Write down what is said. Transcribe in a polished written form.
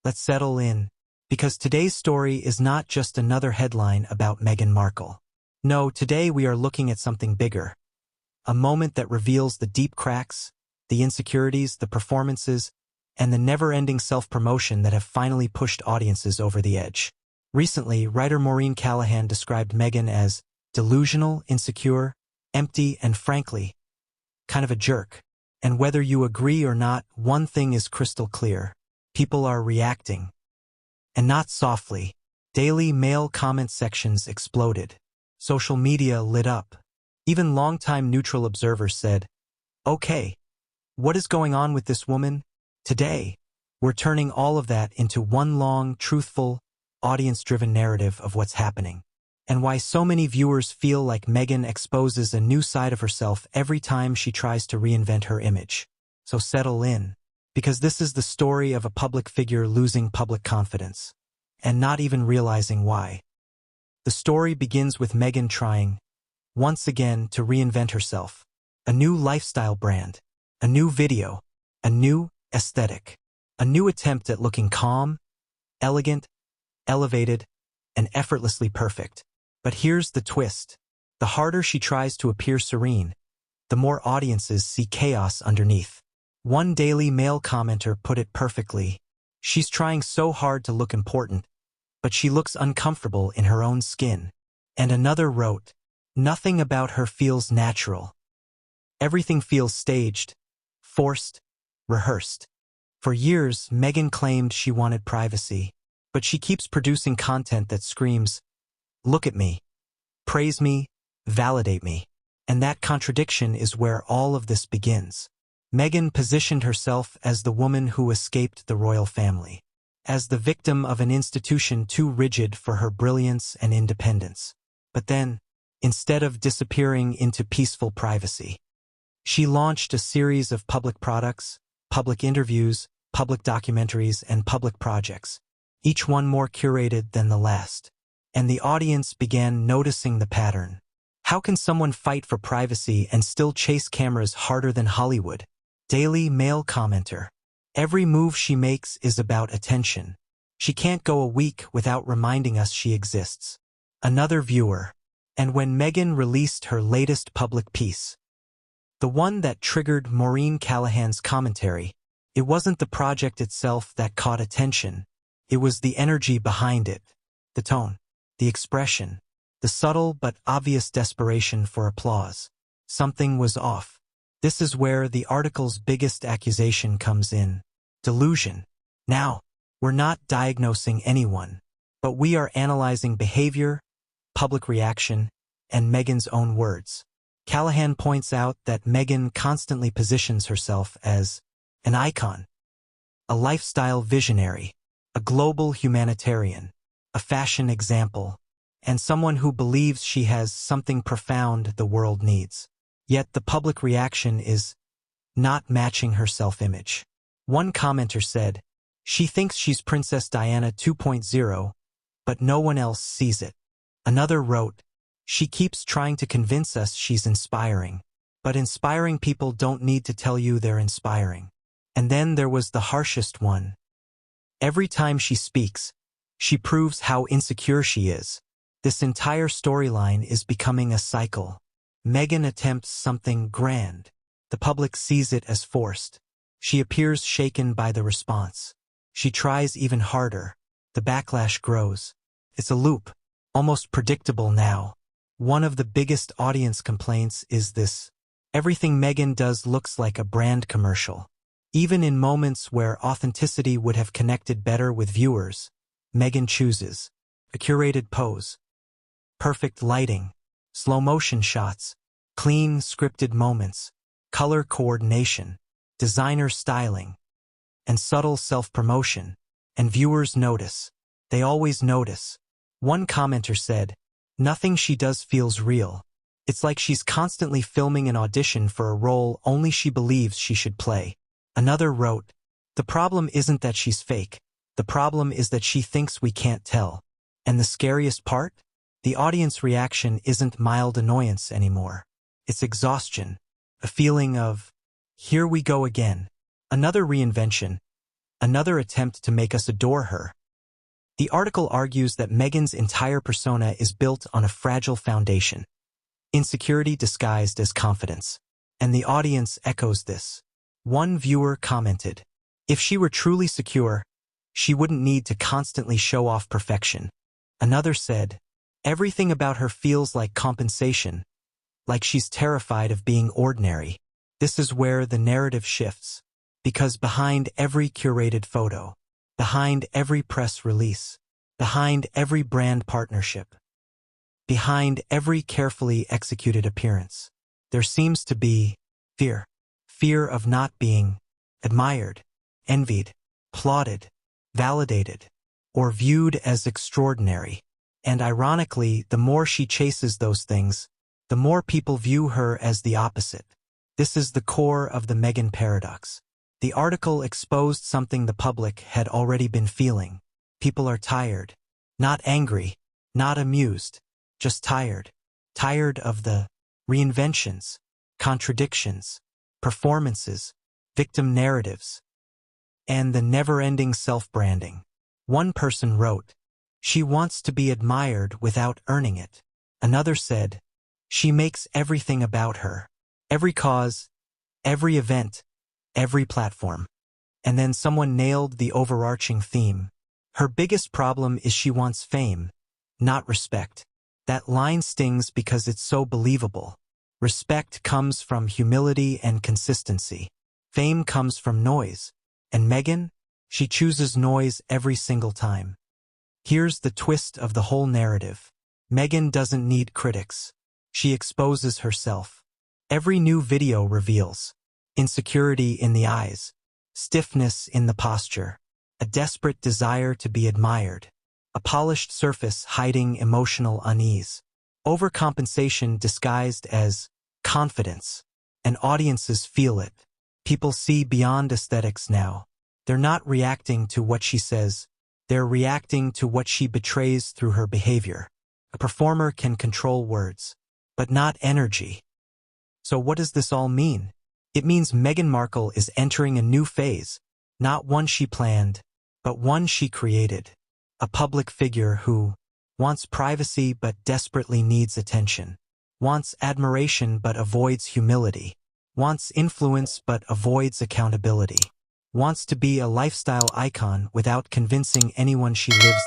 Let's settle in, because today's story is not just another headline about Meghan Markle. No, today we are looking at something bigger. A moment that reveals the deep cracks, the insecurities, the performances, and the never-ending self-promotion that have finally pushed audiences over the edge. Recently, writer Maureen Callahan described Meghan as delusional, insecure, empty, and frankly, kind of a jerk. And whether you agree or not, one thing is crystal clear. People are reacting. And not softly. Daily Mail comment sections exploded. Social media lit up. Even longtime neutral observers said, "Okay, what is going on with this woman?" Today, we're turning all of that into one long, truthful, audience-driven narrative of what's happening, and why so many viewers feel like Meghan exposes a new side of herself every time she tries to reinvent her image. So settle in, because this is the story of a public figure losing public confidence, and not even realizing why. The story begins with Meghan trying, once again, to reinvent herself. A new lifestyle brand, a new video, a new aesthetic, a new attempt at looking calm, elegant, elevated, and effortlessly perfect. But here's the twist. The harder she tries to appear serene, the more audiences see chaos underneath. One Daily Mail commenter put it perfectly. She's trying so hard to look important, but she looks uncomfortable in her own skin. And another wrote, "Nothing about her feels natural. Everything feels staged, forced, rehearsed." For years, Meghan claimed she wanted privacy, but she keeps producing content that screams, "Look at me, praise me, validate me." And that contradiction is where all of this begins. Meghan positioned herself as the woman who escaped the royal family, as the victim of an institution too rigid for her brilliance and independence. But then, instead of disappearing into peaceful privacy, she launched a series of public products, public interviews, public documentaries, and public projects, each one more curated than the last. And the audience began noticing the pattern. How can someone fight for privacy and still chase cameras harder than Hollywood? Daily Mail commenter. Every move she makes is about attention. She can't go a week without reminding us she exists. Another viewer. And when Meghan released her latest public piece, the one that triggered Maureen Callahan's commentary, it wasn't the project itself that caught attention. It was the energy behind it, the tone, the expression, the subtle but obvious desperation for applause. Something was off. This is where the article's biggest accusation comes in. Delusion. Now, we're not diagnosing anyone, but we are analyzing behavior, public reaction, and Meghan's own words. Callahan points out that Meghan constantly positions herself as an icon, a lifestyle visionary, a global humanitarian, a fashion example, and someone who believes she has something profound the world needs. Yet the public reaction is not matching her self-image. One commenter said, "She thinks she's Princess Diana 2.0, but no one else sees it." Another wrote, "She keeps trying to convince us she's inspiring, but inspiring people don't need to tell you they're inspiring." And then there was the harshest one. "Every time she speaks, she proves how insecure she is." This entire storyline is becoming a cycle. Meghan attempts something grand. The public sees it as forced. She appears shaken by the response. She tries even harder. The backlash grows. It's a loop, almost predictable now. One of the biggest audience complaints is this: everything Meghan does looks like a brand commercial. Even in moments where authenticity would have connected better with viewers, Meghan chooses a curated pose, perfect lighting, slow-motion shots, clean, scripted moments, color coordination, designer styling, and subtle self-promotion. And viewers notice. They always notice. One commenter said, "Nothing she does feels real. It's like she's constantly filming an audition for a role only she believes she should play." Another wrote, "The problem isn't that she's fake. The problem is that she thinks we can't tell." And the scariest part? The audience reaction isn't mild annoyance anymore. It's exhaustion, a feeling of, "Here we go again." Another reinvention. another attempt to make us adore her. The article argues that Meghan's entire persona is built on a fragile foundation, insecurity disguised as confidence, and the audience echoes this. One viewer commented, "If she were truly secure, she wouldn't need to constantly show off perfection." Another said, "Everything about her feels like compensation, like she's terrified of being ordinary." This is where the narrative shifts, because behind every curated photo, behind every press release, behind every brand partnership, behind every carefully executed appearance, there seems to be fear. Fear of not being admired, envied, applauded, validated, or viewed as extraordinary. And ironically, the more she chases those things, the more people view her as the opposite. This is the core of the Meghan paradox. The article exposed something the public had already been feeling. People are tired. Not angry, not amused, just tired. Tired of the reinventions, contradictions, performances, victim narratives, and the never-ending self-branding. One person wrote, "She wants to be admired without earning it." Another said, "She makes everything about her. Every cause, every event, every platform." And then someone nailed the overarching theme. Her biggest problem is she wants fame, not respect. That line stings because it's so believable. Respect comes from humility and consistency. Fame comes from noise. And Meghan? She chooses noise every single time. Here's the twist of the whole narrative. Meghan doesn't need critics. She exposes herself. Every new video reveals insecurity in the eyes, stiffness in the posture, a desperate desire to be admired, a polished surface hiding emotional unease, overcompensation disguised as confidence, and audiences feel it. People see beyond aesthetics now. They're not reacting to what she says, they're reacting to what she betrays through her behavior. A performer can control words, but not energy. So what does this all mean? It means Meghan Markle is entering a new phase, not one she planned, but one she created. A public figure who wants privacy but desperately needs attention, wants admiration but avoids humility, wants influence but avoids accountability, wants to be a lifestyle icon without convincing anyone she lives